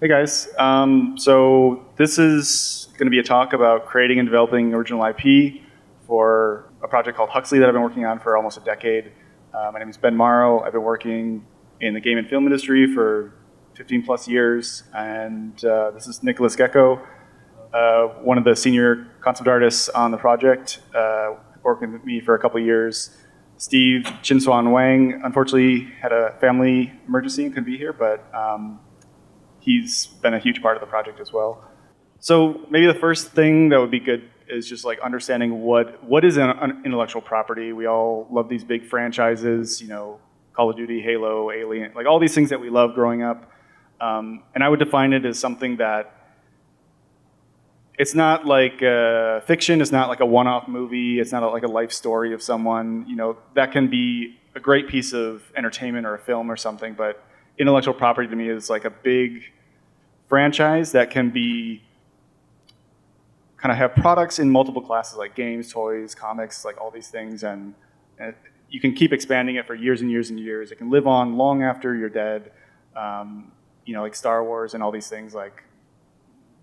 Hey guys, so this is going to be a talk about creating and developing original IP for a project called Huxley that I've been working on for almost a decade. My name is Ben Mauro. I've been working in the game and film industry for 15 plus years, and this is Nicholas Gecko, one of the senior concept artists on the project, working with me for a couple of years. Steve Chinswan Wang unfortunately had a family emergency and couldn't be here, but he's been a huge part of the project as well. So maybe the first thing that would be good is just like understanding what is an intellectual property. We all love these big franchises, you know, Call of Duty, Halo, Alien, like all these things that we love growing up. And I would define it as something that it's not like fiction, it's not like a one-off movie, it's not like a life story of someone. You know, that can be a great piece of entertainment or a film or something, but intellectual property to me is like a big franchise that can be kind of have products in multiple classes like games, toys, comics, like all these things, and you can keep expanding it for years and years and years. It can live on long after you're dead, you know, like Star Wars and all these things. Like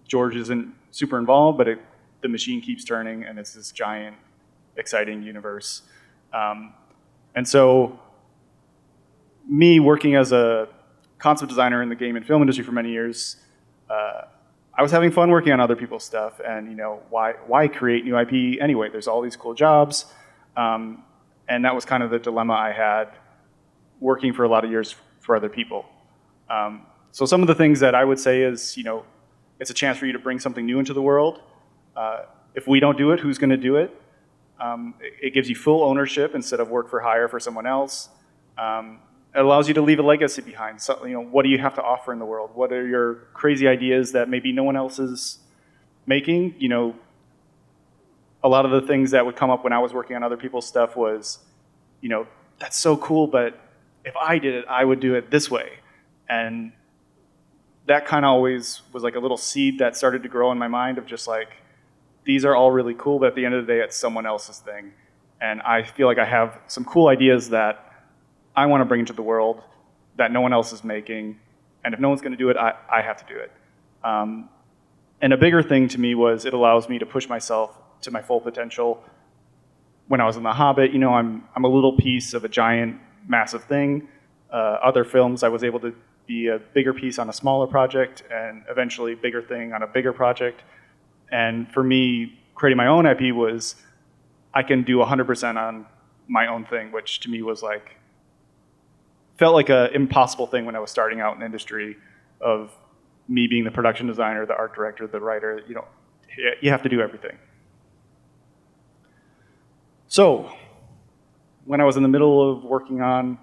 George isn't super involved, but the machine keeps turning, and it's this giant, exciting universe. And so me working as a concept designer in the game and film industry for many years, I was having fun working on other people's stuff, and you know, why create new IP anyway? There's all these cool jobs, and that was kind of the dilemma I had working for a lot of years for other people. So some of the things that I would say is, you know, it's a chance for you to bring something new into the world. If we don't do it, who's going to do it? It gives you full ownership instead of work for hire for someone else. It allows you to leave a legacy behind. So, you know, what do you have to offer in the world? What are your crazy ideas that maybe no one else is making? You know, a lot of the things that would come up when I was working on other people's stuff was, you know, that's so cool, but if I did it, I would do it this way. And that kind of always was like a little seed that started to grow in my mind of just like, these are all really cool, but at the end of the day, it's someone else's thing. And I feel like I have some cool ideas that I want to bring into the world that no one else is making, and if no one's going to do it, I have to do it. And a bigger thing to me was it allows me to push myself to my full potential. When I was in The Hobbit, you know, I'm a little piece of a giant, massive thing. Other films, I was able to be a bigger piece on a smaller project, and eventually bigger thing on a bigger project. And for me, creating my own IP was, I can do 100% on my own thing, which to me was like, felt like an impossible thing when I was starting out in the industry of me being the production designer, the art director, the writer. You know, you have to do everything. So when I was in the middle of working on,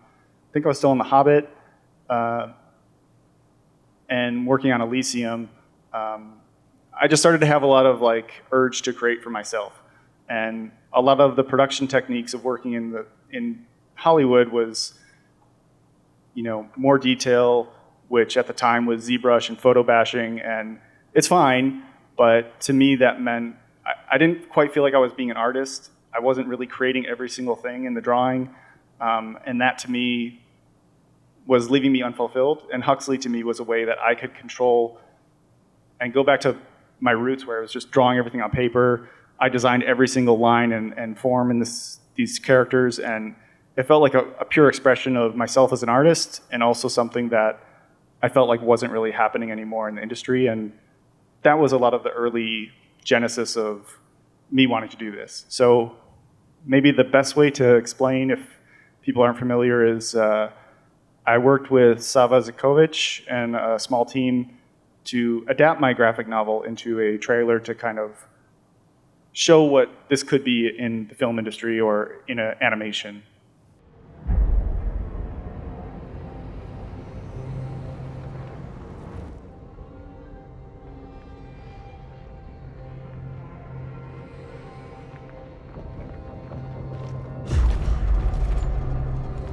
I think I was still in The Hobbit, and working on Elysium, I just started to have a lot of like urge to create for myself. And a lot of the production techniques of working in Hollywood was, you know, more detail, which at the time was ZBrush and photo bashing, and it's fine, but to me that meant I didn't quite feel like I was being an artist. I wasn't really creating every single thing in the drawing, and that to me was leaving me unfulfilled. And Huxley to me was a way that I could control and go back to my roots where I was just drawing everything on paper. I designed every single line and form in these characters, and it felt like a pure expression of myself as an artist, and also something that I felt like wasn't really happening anymore in the industry. And that was a lot of the early genesis of me wanting to do this. So maybe the best way to explain, if people aren't familiar, is I worked with Sava Zikovic and a small team to adapt my graphic novel into a trailer to kind of show what this could be in the film industry or in an animation.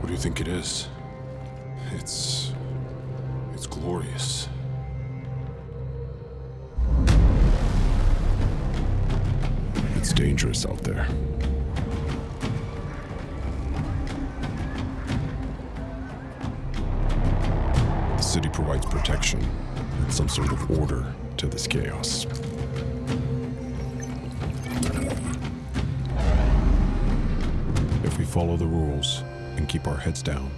What do you think it is? It's glorious. It's dangerous out there. The city provides protection, and some sort of order to this chaos. If we follow the rules and keep our heads down,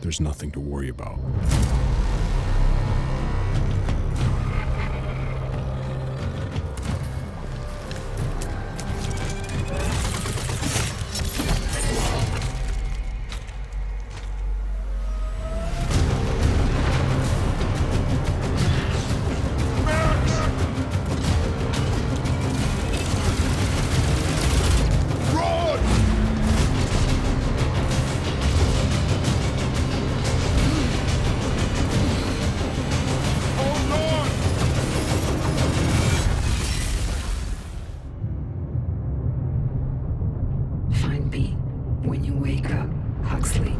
there's nothing to worry about. Find me when you wake up, Huxley.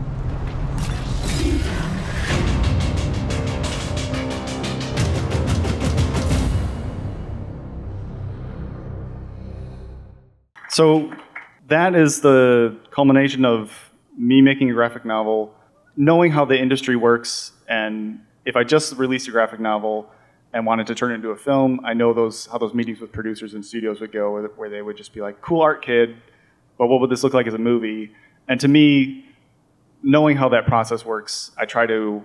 So that is the culmination of me making a graphic novel, knowing how the industry works, and if I just released a graphic novel and wanted to turn it into a film, I know how those meetings with producers and studios would go, where they would just be like, cool art, kid, but what would this look like as a movie? And to me, knowing how that process works, I try to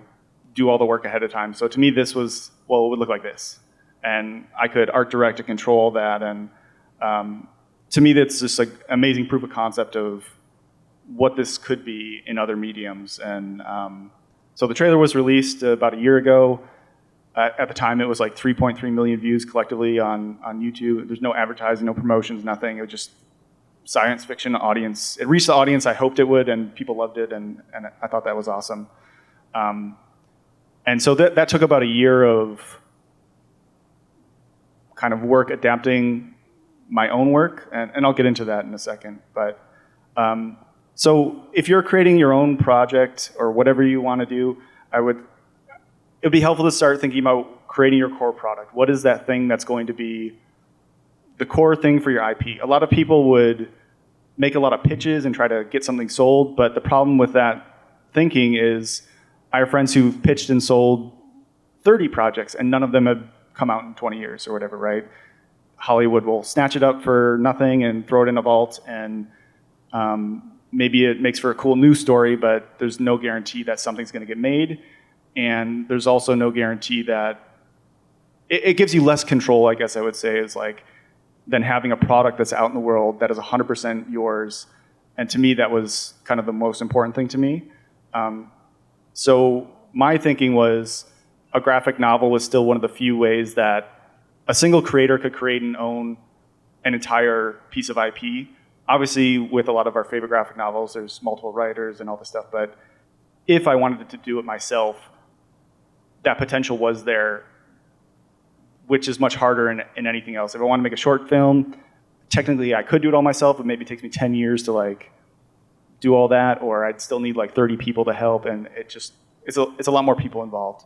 do all the work ahead of time. So to me, this was, well, it would look like this. And I could art direct and control that. And to me, that's just like amazing proof of concept of what this could be in other mediums. And so the trailer was released about a year ago. At the time, it was like 3.3 million views collectively on YouTube. There's no advertising, no promotions, nothing. It was just science fiction audience. It reached the audience I hoped it would, and people loved it, and I thought that was awesome. And so that took about a year of kind of work adapting my own work, and I'll get into that in a second. But so if you're creating your own project or whatever you want to do, it'd be helpful to start thinking about creating your core product. What is that thing that's going to be the core thing for your IP? A lot of people would make a lot of pitches and try to get something sold, but the problem with that thinking is I have friends who've pitched and sold 30 projects and none of them have come out in 20 years or whatever, right? Hollywood will snatch it up for nothing and throw it in a vault, and maybe it makes for a cool news story, but there's no guarantee that something's going to get made, and there's also no guarantee that it gives you less control, I guess I would say, is like than having a product that's out in the world that is 100% yours. And to me, that was kind of the most important thing to me. So my thinking was a graphic novel was still one of the few ways that a single creator could create and own an entire piece of IP. Obviously, with a lot of our favorite graphic novels, there's multiple writers and all this stuff, but if I wanted to do it myself, that potential was there, which is much harder in anything else. If I want to make a short film, technically I could do it all myself, but maybe it takes me 10 years to like do all that, or I'd still need like 30 people to help, and it's a lot more people involved.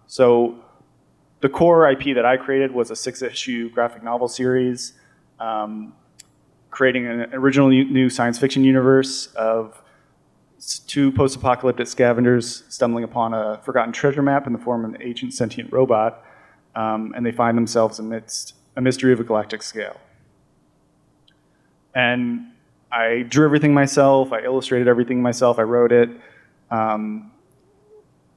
So the core IP that I created was a 6-issue graphic novel series, creating an original new science fiction universe of 2 post-apocalyptic scavengers stumbling upon a forgotten treasure map in the form of an ancient sentient robot, and they find themselves amidst a mystery of a galactic scale. And I drew everything myself, I illustrated everything myself, I wrote it.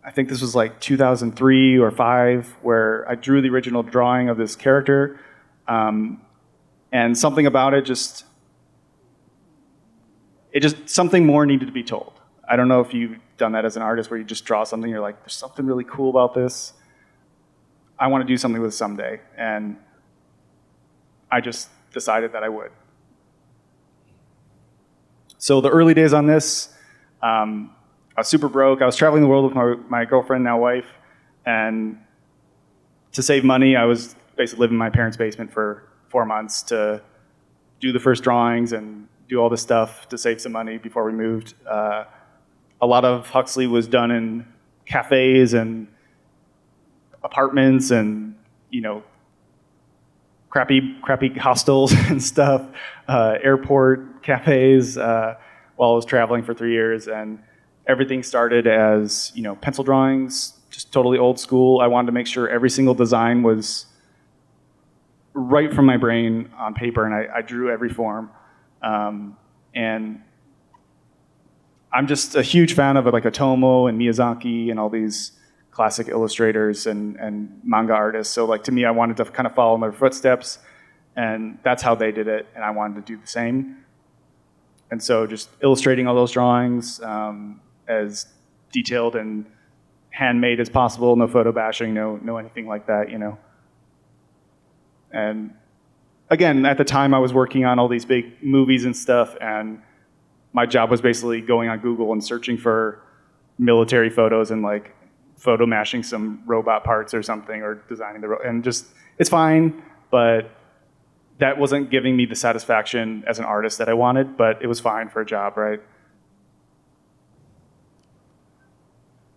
I think this was like 2003 or 5, where I drew the original drawing of this character, and something about it just something more needed to be told. I don't know if you've done that as an artist, where you just draw something, you're like, there's something really cool about this. I want to do something with it someday, and I just decided that I would. So the early days on this, I was super broke. I was traveling the world with my girlfriend, now wife, and to save money, I was basically living in my parents' basement for 4 months to do the first drawings and do all this stuff to save some money before we moved. A lot of Huxley was done in cafes and apartments and, crappy hostels and stuff, airport cafes, while I was traveling for 3 years. And everything started as, pencil drawings, just totally old school. I wanted to make sure every single design was right from my brain on paper, and I drew every form. And I'm just a huge fan of like Otomo and Miyazaki and all these classic illustrators and manga artists. So like to me, I wanted to kind of follow in their footsteps, and that's how they did it, and I wanted to do the same. And so just illustrating all those drawings as detailed and handmade as possible, no photo bashing, no anything like that, you know. And again, at the time I was working on all these big movies and stuff, and my job was basically going on Google and searching for military photos and like photo mashing some robot parts or something, or designing and just, it's fine, but that wasn't giving me the satisfaction as an artist that I wanted, but it was fine for a job, right?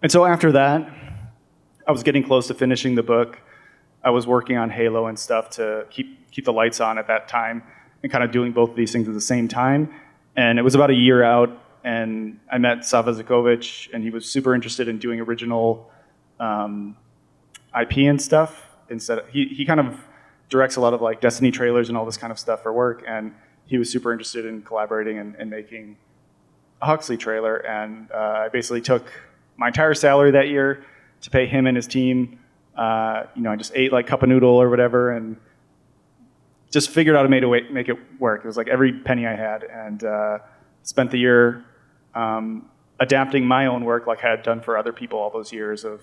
And so after that, I was getting close to finishing the book. I was working on Halo and stuff to keep the lights on at that time, and kind of doing both of these things at the same time. And it was about a year out, and I met Subasinghe, and he was super interested in doing original IP and stuff. He kind of directs a lot of like Destiny trailers and all this kind of stuff for work, and he was super interested in collaborating and making a Huxley trailer. And I basically took my entire salary that year to pay him and his team. I just ate like cup of noodle or whatever, and just figured out a way to make it work. It was like every penny I had, and spent the year adapting my own work like I had done for other people all those years of,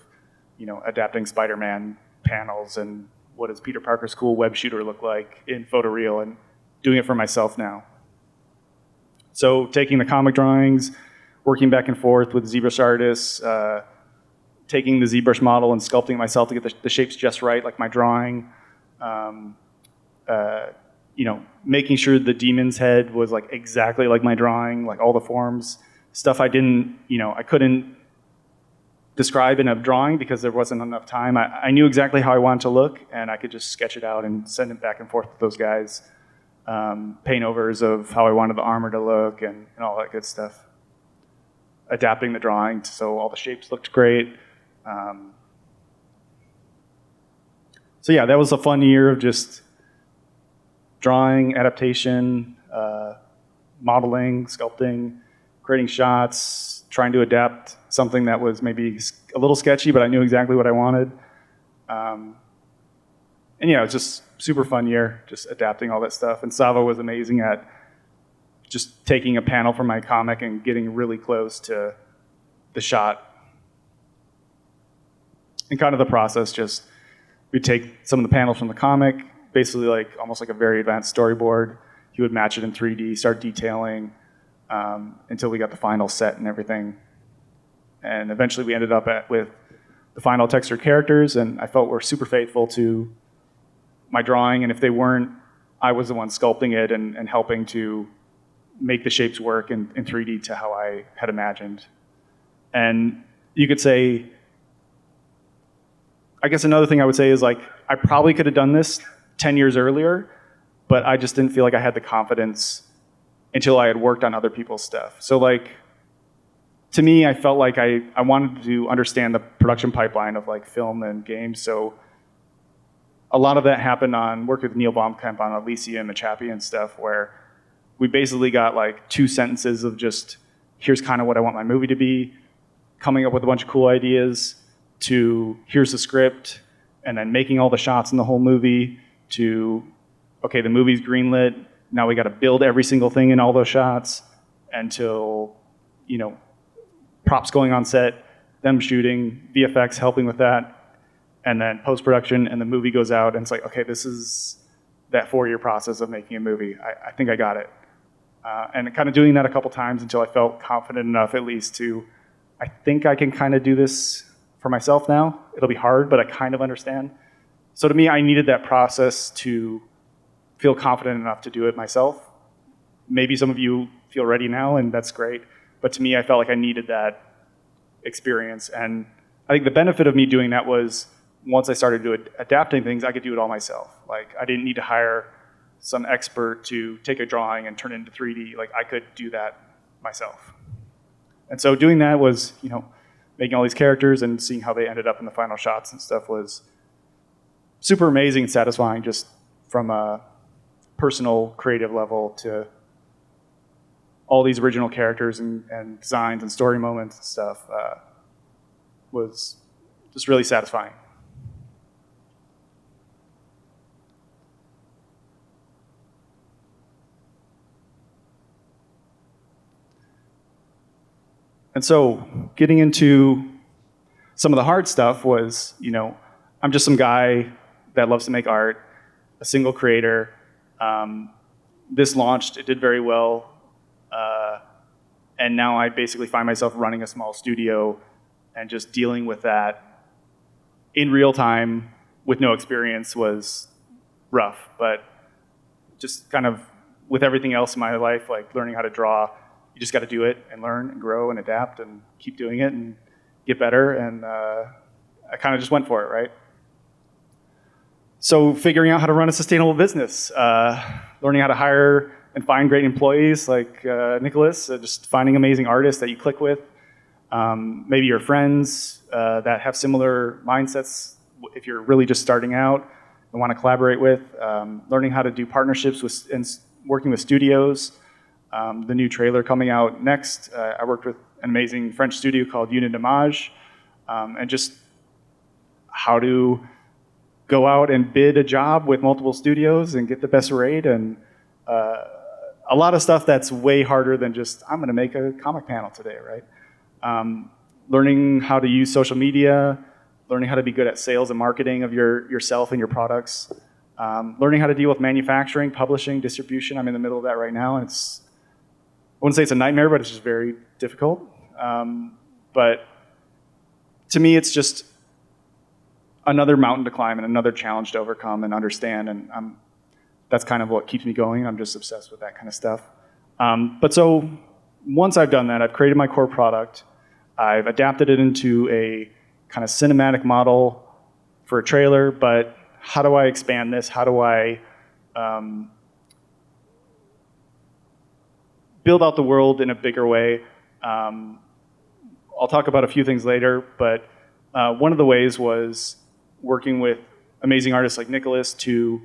adapting Spider-Man panels and what does Peter Parker's cool web shooter look like in photoreal, and doing it for myself now. So taking the comic drawings, working back and forth with ZBrush artists, taking the ZBrush model and sculpting myself to get the shapes just right, like my drawing. Making sure the demon's head was like exactly like my drawing, like all the forms, stuff I couldn't describe in a drawing because there wasn't enough time. I knew exactly how I wanted to look, and I could just sketch it out and send it back and forth with those guys. Paint overs of how I wanted the armor to look and all that good stuff. Adapting the drawing so all the shapes looked great. So yeah, that was a fun year of just drawing, adaptation, modeling, sculpting, creating shots, trying to adapt something that was maybe a little sketchy, but I knew exactly what I wanted. It was just super fun year, just adapting all that stuff. And Sava was amazing at just taking a panel from my comic and getting really close to the shot. And kind of the process, just we'd take some of the panels from the comic, basically like almost like a very advanced storyboard. He would match it in 3D, start detailing until we got the final set and everything. And eventually we ended up with the final textured characters, and I felt were super faithful to my drawing, and if they weren't, I was the one sculpting it and helping to make the shapes work in 3D to how I had imagined. And you could say, I guess another thing I would say is like, I probably could have done this 10 years earlier, but I just didn't feel like I had the confidence until I had worked on other people's stuff. So like, to me, I felt like I wanted to understand the production pipeline of like film and games. So a lot of that happened on work with Neil Blomkamp on Elysium and Chappie and stuff, where we basically got like 2 sentences of just, here's kind of what I want my movie to be, coming up with a bunch of cool ideas, to here's the script, and then making all the shots in the whole movie, to, okay, the movie's greenlit, now we got to build every single thing in all those shots, until, props going on set, them shooting, VFX helping with that, and then post-production, and the movie goes out, and it's like, okay, this is that 4-year process of making a movie. I think I got it. And kind of doing that a couple times until I felt confident enough at least to, I think I can kind of do this for myself now. It'll be hard, but I kind of understand. So to me, I needed that process to feel confident enough to do it myself. Maybe some of you feel ready now, and that's great. But to me, I felt like I needed that experience. And I think the benefit of me doing that was once I started adapting things, I could do it all myself. Like, I didn't need to hire some expert to take a drawing and turn it into 3D. Like, I could do that myself. And so doing that was, making all these characters and seeing how they ended up in the final shots and stuff was super amazing and satisfying, just from a personal creative level, to all these original characters and designs and story moments and stuff was just really satisfying. And so getting into some of the hard stuff was, I'm just some guy that loves to make art, a single creator. This launched, it did very well. And now I basically find myself running a small studio and just dealing with that in real time with no experience was rough. But just kind of with everything else in my life, like learning how to draw, you just got to do it and learn and grow and adapt and keep doing it and get better. And I kind of just went for it, right? So figuring out how to run a sustainable business, learning how to hire and find great employees like Nicholas, just finding amazing artists that you click with, maybe your friends that have similar mindsets if you're really just starting out and want to collaborate with, learning how to do partnerships with and working with studios. The new trailer coming out next, I worked with an amazing French studio called Unit Image, and just how to go out and bid a job with multiple studios and get the best rate, and a lot of stuff that's way harder than just, I'm going to make a comic panel today, right? Learning how to use social media, learning how to be good at sales and marketing of yourself and your products, learning how to deal with manufacturing, publishing, distribution. I'm in the middle of that right now, and I wouldn't say it's a nightmare, but it's just very difficult. But to me, it's just another mountain to climb and another challenge to overcome and understand, and that's kind of what keeps me going. I'm just obsessed with that kind of stuff. But so once I've done that, I've created my core product. I've adapted it into a kind of cinematic model for a trailer, but how do I expand this? How do I build out the world in a bigger way? I'll talk about a few things later, but one of the ways was working with amazing artists like Nicholas to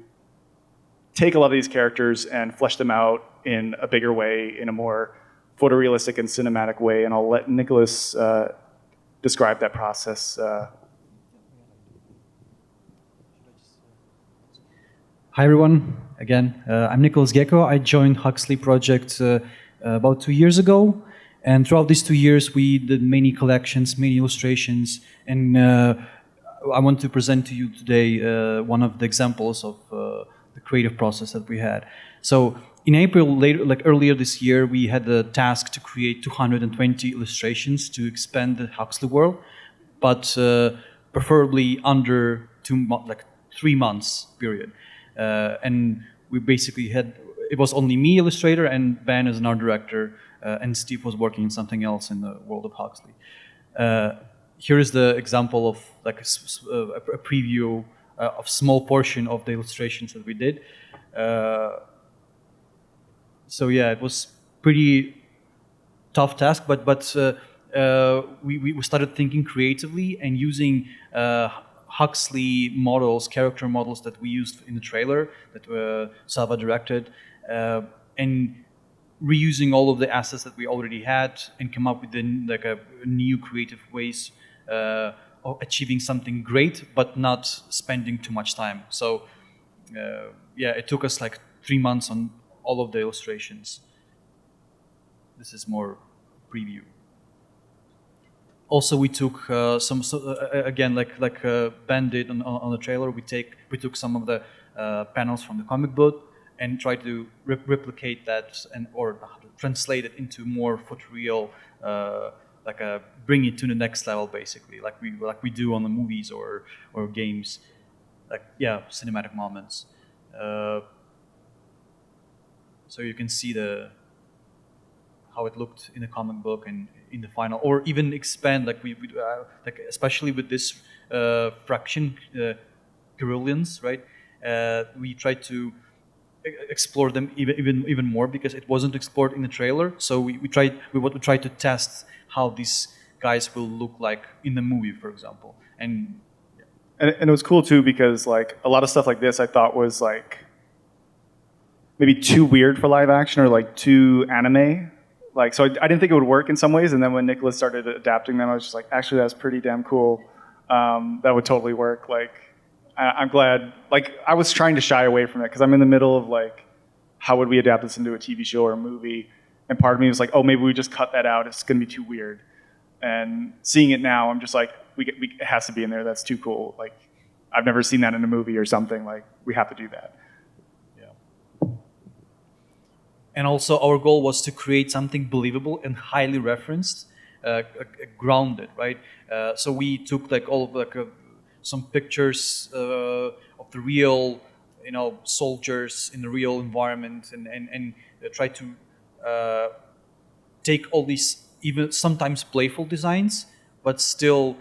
take a lot of these characters and flesh them out in a bigger way, in a more photorealistic and cinematic way, and I'll let Nicholas describe that process. Hi everyone, again, I'm Nicholas Gecko. I joined Huxley project about 2 years ago, and throughout these 2 years we did many collections, many illustrations, and I want to present to you today one of the examples of the creative process that we had. So in April, earlier this year, we had the task to create 220 illustrations to expand the Huxley world, but preferably under 3 months period. And we basically had, it was only me illustrator and Ben as an art director, and Steve was working on something else in the world of Huxley. Here is the example of like a preview of small portion of the illustrations that we did. So yeah, it was pretty tough task, but we started thinking creatively and using Huxley models, character models that we used in the trailer that Sava directed, and reusing all of the assets that we already had and come up with like a new creative ways of achieving something great, but not spending too much time. So yeah, it took us like 3 months on all of the illustrations. This is more preview. Also, we took some again, like Ben did on the trailer. We took some of the panels from the comic book and tried to replicate that or translate it into more photoreal, bring it to the next level, basically, like we do on the movies or games, cinematic moments. So you can see how it looked in the comic book and in the final, or even expand especially with this fraction Carillions, right? We tried to explore them even more because it wasn't explored in the trailer. So we tried to test how these guys will look like in the movie, for example. And it was cool too because like a lot of stuff like this I thought was like maybe too weird for live action or like too anime. Like, so I didn't think it would work in some ways, and then when Nicholas started adapting them, I was just like, actually, that's pretty damn cool. That would totally work. Like, I'm glad. Like, I was trying to shy away from it because I'm in the middle of like, how would we adapt this into a TV show or a movie? And part of me was like, oh, maybe we just cut that out. It's going to be too weird. And seeing it now, I'm just like, it has to be in there. That's too cool. Like, I've never seen that in a movie or something. Like, we have to do that. And also, our goal was to create something believable and highly referenced, grounded, right? So we took like all of like some pictures of the real, soldiers in the real environment, and try to take all these even sometimes playful designs, but still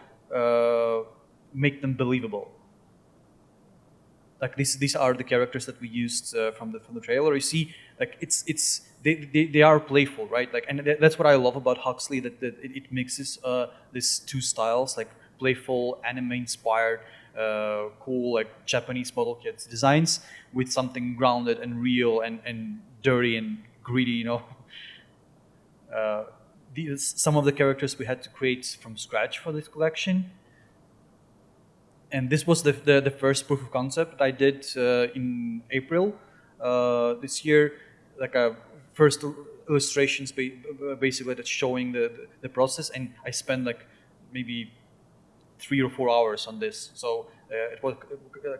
make them believable. Like these are the characters that we used from the trailer. You see, like they are playful, right? Like, and that's what I love about Huxley, that it mixes these two styles, like playful, anime-inspired, cool, like Japanese model kit designs, with something grounded and real and dirty and gritty. Some of the characters we had to create from scratch for this collection. And this was the first proof of concept that I did in April this year, like a first illustrations basically that's showing the process, and I spent like maybe 3 or 4 hours on this. So it was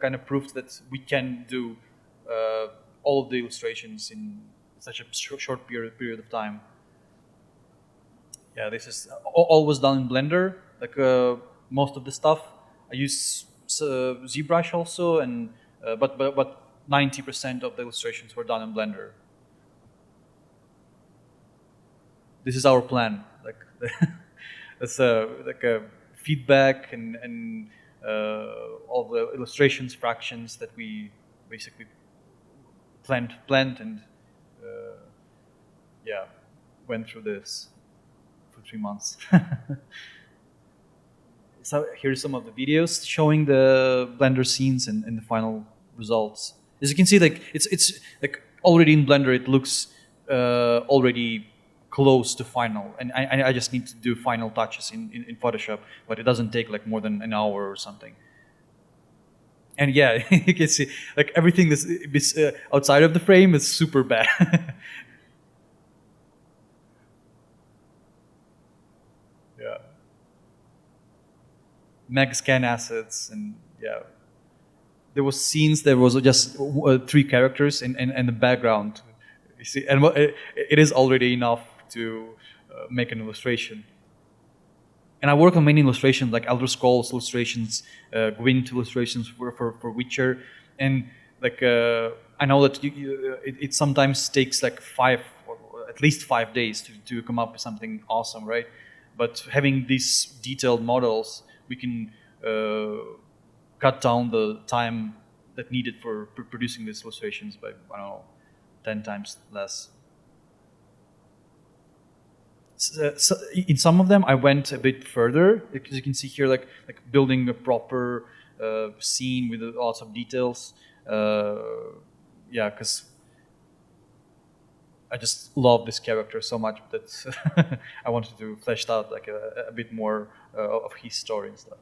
kind of proof that we can do all of the illustrations in such a short period of time. Yeah, this is all was done in Blender, like most of the stuff. I use ZBrush also, and but 90% of the illustrations were done in Blender. This is our plan. Like that's like a feedback and all the illustrations, fractions that we basically planned and went through this for 3 months. So here's some of the videos showing the Blender scenes and the final results. As you can see, like it's like already in Blender, it looks already close to final, and I just need to do final touches in Photoshop, but it doesn't take like more than an hour or something. And yeah, you can see like everything that's outside of the frame is super bad. Yeah. Meg scan assets, and yeah, there was scenes. There was just 3 characters and the background. You see, and it is already enough to make an illustration. And I work on many illustrations, like Elder Scrolls illustrations, Gwent illustrations for Witcher, and like I know that it sometimes takes like 5 or at least 5 days to come up with something awesome, right? But having these detailed models, we can cut down the time that needed for producing these illustrations by, I don't know, 10 times less. So in some of them, I went a bit further, because you can see here, like building a proper scene with lots of details. Yeah, because I just love this character so much that I wanted to flesh out like a bit more of his story and stuff.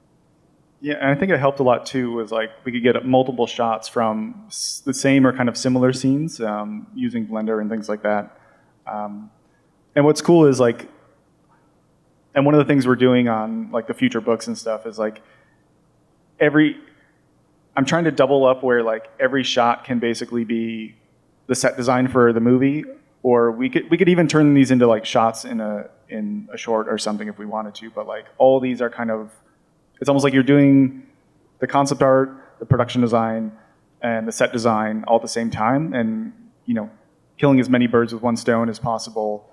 Yeah, and I think it helped a lot too. Was like we could get multiple shots from the same or kind of similar scenes using Blender and things like that. And what's cool is like, and one of the things we're doing on like the future books and stuff is like I'm trying to double up where like every shot can basically be the set design for the movie, or we could even turn these into like shots in a short or something if we wanted to. But like all these are kind of, it's almost like you're doing the concept art, the production design, and the set design all at the same time, and killing as many birds with one stone as possible.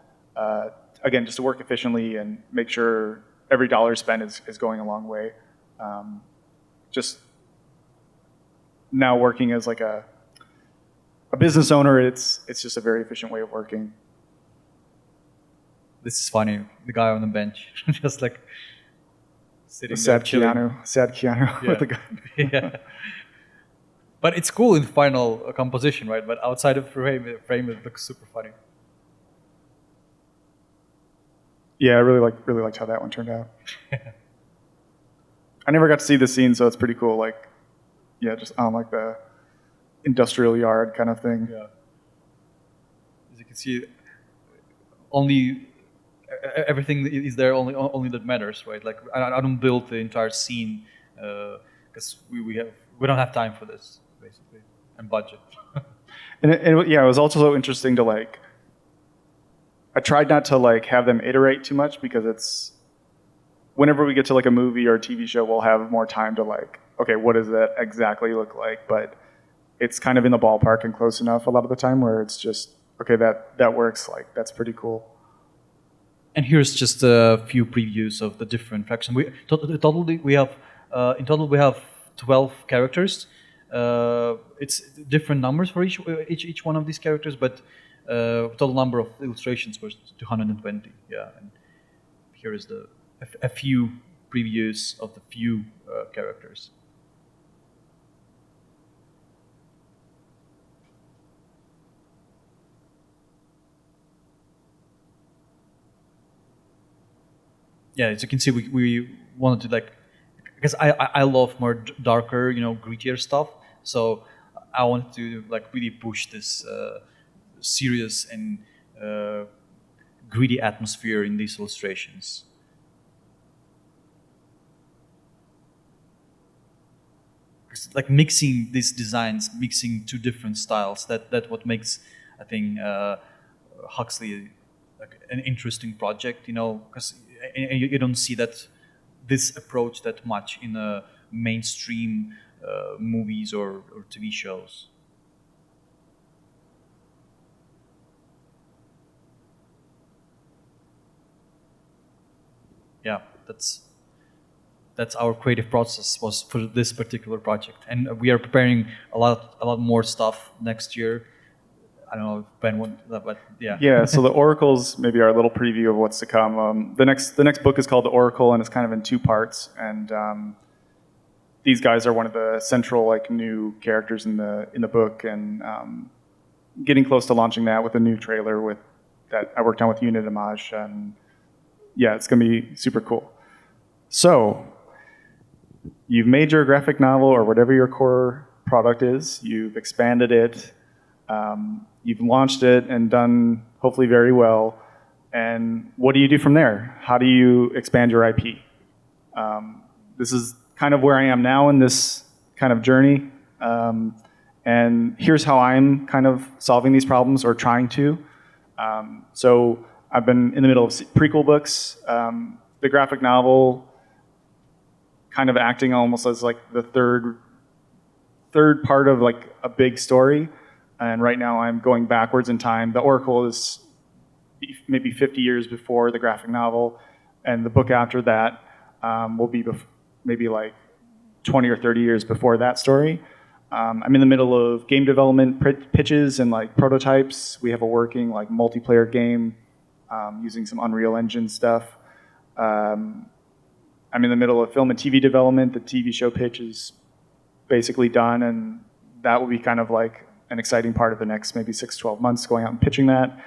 Again, just to work efficiently and make sure every dollar spent is going a long way. Just now working as like a business owner, it's just a very efficient way of working. this is funny. The guy on the bench, just like sitting there Sad chilling. Keanu with the guy. Yeah. But it's cool in final composition, right? But outside of frame, it looks super funny. Yeah, I really liked how that one turned out. I never got to see the scene, so it's pretty cool. Like, yeah, just on like the industrial yard kind of thing. Yeah. As you can see, only everything is there. Only that matters, right? Like, I don't build the entire scene because we don't have time for this, basically, and budget. And yeah, it was also so interesting to like. I tried not to like have them iterate too much because it's whenever we get to like a movie or a TV show, we'll have more time to like, okay, what does that exactly look like? But it's kind of in the ballpark and close enough a lot of the time where it's just, okay, that works. Like, that's pretty cool. And here's just a few previews of the different factions. In total we have 12 characters. It's different numbers for each one of these characters, but total number of illustrations was 220. Yeah, and here is a few previews of the few characters. Yeah, as you can see, we wanted to like, because I love more darker, grittier stuff. So I wanted to like really push this serious and gritty atmosphere in these illustrations. Like mixing these designs, mixing two different styles. That what makes, I think, Huxley like an interesting project. Because you don't see this approach that much in mainstream movies or TV shows. Yeah, that's our creative process was for this particular project, and we are preparing a lot more stuff next year. I don't know if Ben wants that, but yeah. Yeah. So the oracles maybe are a little preview of what's to come. The next book is called The Oracle, and it's kind of in two parts. And these guys are one of the central like new characters in the book, and getting close to launching that with a new trailer that I worked on with Unit Image, and yeah, it's gonna be super cool. So you've made your graphic novel or whatever your core product is. You've expanded it. You've launched it and done hopefully very well. And what do you do from there? How do you expand your IP? This is kind of where I am now in this kind of journey. And here's how I'm kind of solving these problems or trying to. So I've been in the middle of prequel books. The graphic novel kind of acting almost as like the third part of like a big story. And right now I'm going backwards in time. The Oracle is maybe 50 years before the graphic novel, and the book after that will be maybe like 20 or 30 years before that story. I'm in the middle of game development pitches and like prototypes. We have a working like multiplayer game using some Unreal Engine stuff. I'm in the middle of film and TV development. The TV show pitch is basically done, and that will be kind of like an exciting part of the next maybe 6 to 12 months, going out and pitching that.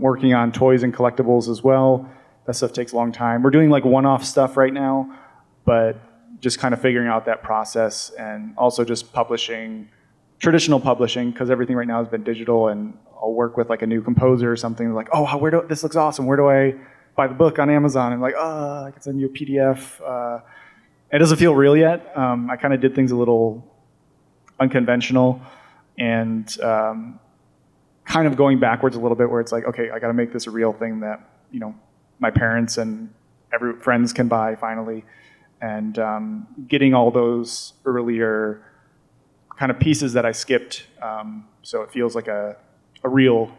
Working on toys and collectibles as well. That stuff takes a long time. We're doing like one-off stuff right now, but just kind of figuring out that process, and also just publishing, traditional publishing, because everything right now has been digital, and I'll work with like a new composer or something like, oh, this looks awesome. Where do I buy the book on Amazon? And like, I can send you a PDF. It doesn't feel real yet. I kind of did things a little unconventional, and kind of going backwards a little bit, where it's like, okay, I got to make this a real thing that my parents and friends can buy finally, and getting all those earlier kind of pieces that I skipped, so it feels like a real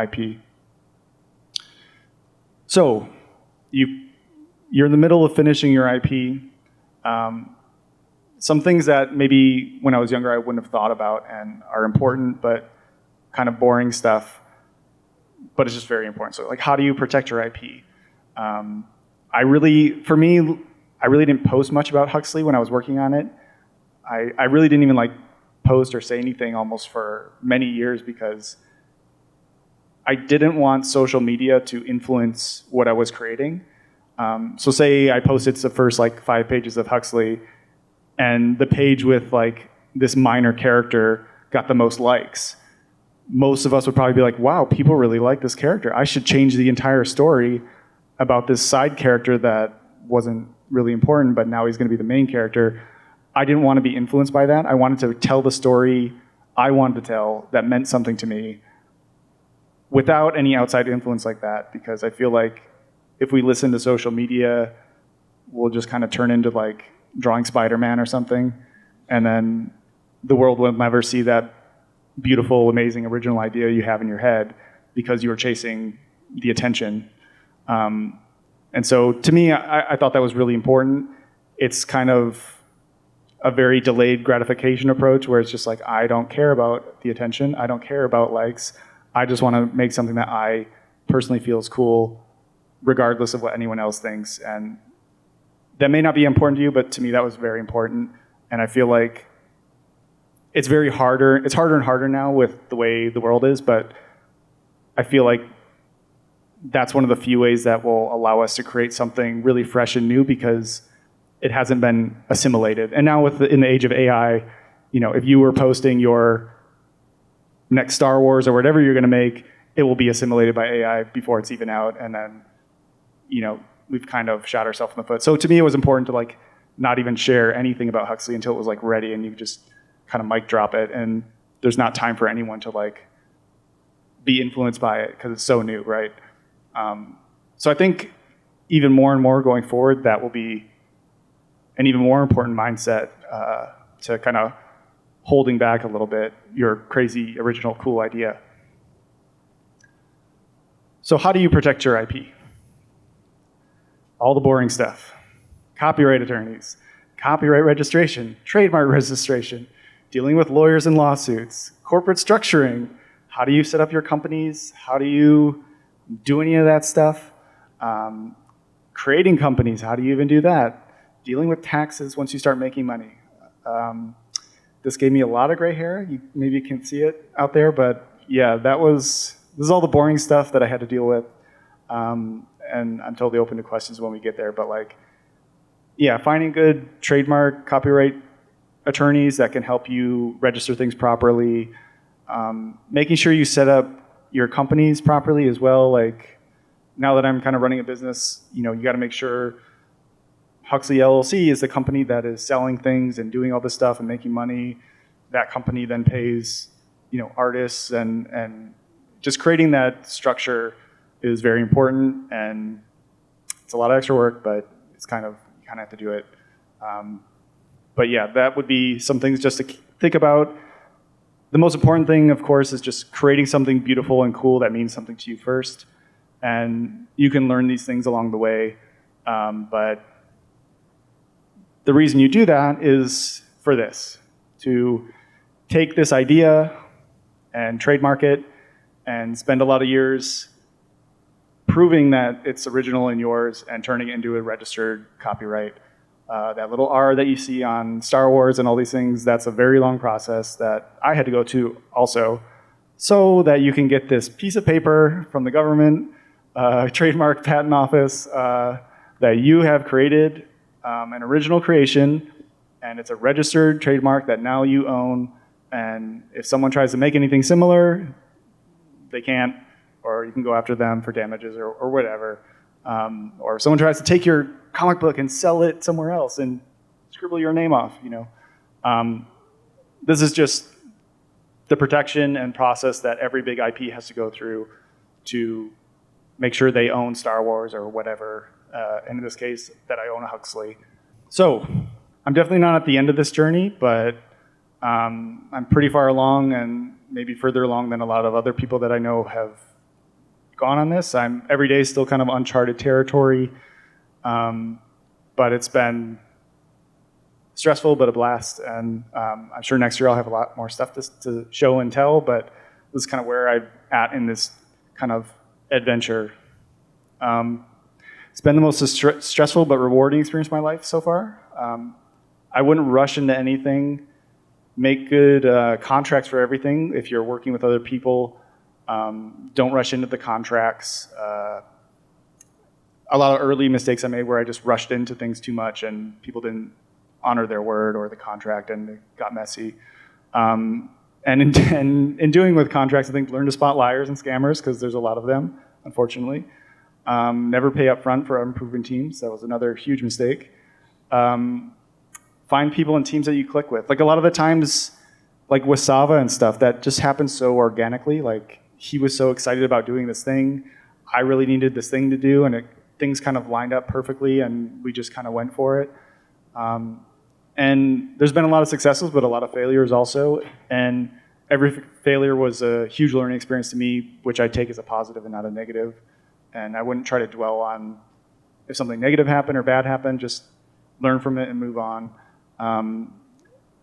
IP. So you're in the middle of finishing your IP. Some things that maybe when I was younger I wouldn't have thought about and are important, but kind of boring stuff. but it's just very important. So like, how do you protect your IP? For me, I really didn't post much about Huxley when I was working on it. I really didn't even like post or say anything almost for many years because I didn't want social media to influence what I was creating. So say I posted the first like 5 pages of Huxley, and the page with like this minor character got the most likes. Most of us would probably be like, wow, people really like this character. I should change the entire story about this side character that wasn't really important, but now he's going to be the main character. I didn't want to be influenced by that. I wanted to tell the story I wanted to tell that meant something to me without any outside influence like that, because I feel like if we listen to social media, we'll just kind of turn into like drawing Spider-Man or something, and then the world will never see that beautiful, amazing, original idea you have in your head because you were chasing the attention. And so to me, I thought that was really important. It's kind of a very delayed gratification approach where it's just like, I don't care about the attention. I don't care about likes. I just want to make something that I personally feel is cool, regardless of what anyone else thinks. And that may not be important to you, but to me, that was very important. And I feel like it's harder and harder now with the way the world is, but I feel like that's one of the few ways that will allow us to create something really fresh and new because it hasn't been assimilated. And now in the age of AI, if you were posting your next Star Wars or whatever you're going to make, it will be assimilated by AI before it's even out. And then, we've kind of shot ourselves in the foot. So to me, it was important to like not even share anything about Huxley until it was like ready and you just kind of mic drop it. And there's not time for anyone to like be influenced by it because it's so new, right? So I think even more and more going forward, that will be an even more important mindset to kind of holding back a little bit your crazy, original, cool idea. So how do you protect your IP? All the boring stuff. Copyright attorneys, copyright registration, trademark registration, dealing with lawyers and lawsuits, corporate structuring. How do you set up your companies? How do you do any of that stuff? Creating companies, how do you even do that? Dealing with taxes once you start making money. This gave me a lot of gray hair. You maybe can see it out there, but yeah, this is all the boring stuff that I had to deal with. And I'm totally open to questions when we get there, but like, yeah, finding good trademark, copyright attorneys that can help you register things properly, making sure you set up your companies properly as well. Like now that I'm kind of running a business, you got to make sure Huxley LLC is the company that is selling things and doing all this stuff and making money. That company then pays, artists and just creating that structure is very important, and it's a lot of extra work, but it's you kind of have to do it. But yeah, that would be some things just to think about. The most important thing, of course, is just creating something beautiful and cool that means something to you first. And you can learn these things along the way. But the reason you do that is for this, to take this idea and trademark it and spend a lot of years proving that it's original and yours and turning it into a registered copyright. That little R that you see on Star Wars and all these things, that's a very long process that I had to go to also, so that you can get this piece of paper from the government, trademark patent office, that you have created an original creation, and it's a registered trademark that now you own, and if someone tries to make anything similar, they can't, or you can go after them for damages or whatever. Or if someone tries to take your comic book and sell it somewhere else and scribble your name off, This is just the protection and process that every big IP has to go through to make sure they own Star Wars or whatever, and in this case, that I own a Huxley. So I'm definitely not at the end of this journey, but I'm pretty far along and maybe further along than a lot of other people that I know have gone on this. I'm every day still kind of uncharted territory, but it's been stressful but a blast, and I'm sure next year I'll have a lot more stuff to show and tell, but this is kind of where I'm at in this kind of adventure. It's been the most stressful but rewarding experience of my life so far. I wouldn't rush into anything. Make good contracts for everything. If you're working with other people, don't rush into the contracts. A lot of early mistakes I made where I just rushed into things too much and people didn't honor their word or the contract and it got messy. And in doing with contracts, I think learn to spot liars and scammers because there's a lot of them, unfortunately. Never pay up front for unproven teams. That was another huge mistake. Find people and teams that you click with. Like a lot of the times, like with Sava and stuff, that just happens so organically. Like he was so excited about doing this thing. I really needed this thing to do, and things kind of lined up perfectly, and we just kind of went for it. And there's been a lot of successes, but a lot of failures also. And every failure was a huge learning experience to me, which I take as a positive and not a negative. And I wouldn't try to dwell on if something negative happened or bad happened, just learn from it and move on.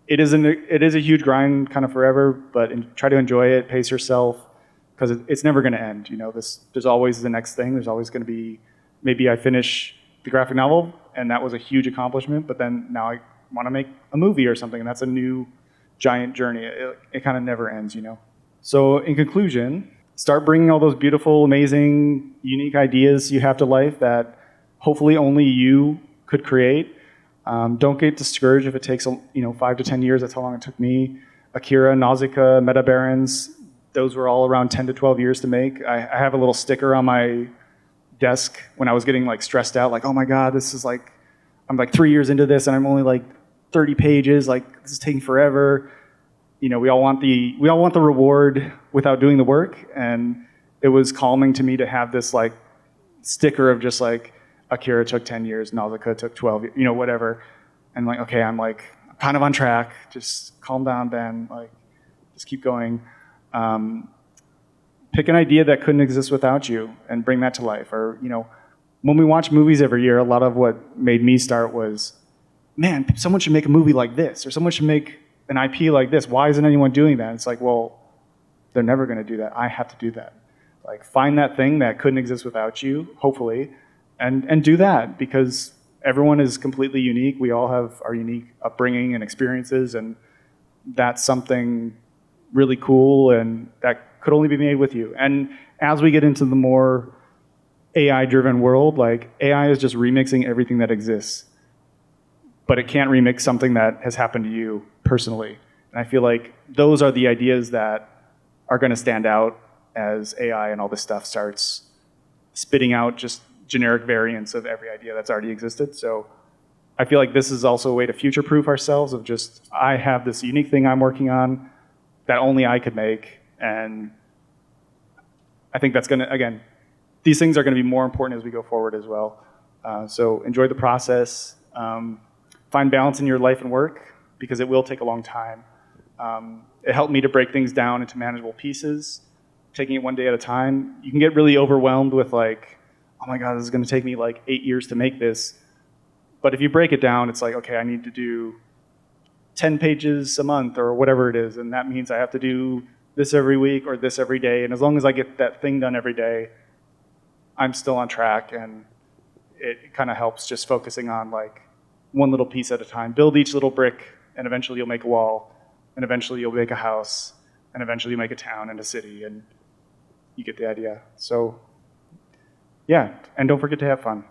It is a huge grind kind of forever, but try to enjoy it, pace yourself, because it's never going to end. You know, there's always the next thing. There's always going to be, maybe I finish the graphic novel, and that was a huge accomplishment, but then now I want to make a movie or something, and that's a new giant journey. It kind of never ends, you know. So in conclusion, start bringing all those beautiful, amazing, unique ideas you have to life that hopefully only you could create. Don't get discouraged if it takes 5 to 10 years. That's how long it took me. Akira, Nausicaa, Meta Barons, those were all around 10 to 12 years to make. I have a little sticker on my desk when I was getting like stressed out, like, oh my God, this is like, I'm like 3 years into this and I'm only like 30 pages, like this is taking forever. You know, we all want the reward without doing the work, and it was calming to me to have this like sticker of just like Akira took 10 years, Nausicaa took 12, you know, whatever. And like, okay, I'm like kind of on track. Just calm down, Ben. Like, just keep going. Pick an idea that couldn't exist without you and bring that to life. Or, you know, when we watch movies every year, a lot of what made me start was, man, someone should make a movie like this, or someone should make an IP like this. Why isn't anyone doing that? It's like, well, they're never going to do that. I have to do that. Like, find that thing that couldn't exist without you, hopefully, and do that, because everyone is completely unique. We all have our unique upbringing and experiences, and that's something really cool, and that could only be made with you. And as we get into the more AI-driven world, like, AI is just remixing everything that exists, but it can't remix something that has happened to you personally. And I feel like those are the ideas that are going to stand out as AI and all this stuff starts spitting out just generic variants of every idea that's already existed. So I feel like this is also a way to future-proof ourselves of just, I have this unique thing I'm working on that only I could make. And I think that's going to, again, these things are going to be more important as we go forward as well. So enjoy the process. Find balance in your life and work, because it will take a long time. It helped me to break things down into manageable pieces, taking it one day at a time. You can get really overwhelmed with like, oh my God, this is going to take me like 8 years to make this. But if you break it down, it's like, okay, I need to do 10 pages a month or whatever it is, and that means I have to do this every week or this every day. And as long as I get that thing done every day, I'm still on track, and it kind of helps just focusing on like one little piece at a time. Build each little brick, and eventually you'll make a wall, and eventually you'll make a house, and eventually you make a town and a city, and you get the idea. So yeah, and don't forget to have fun.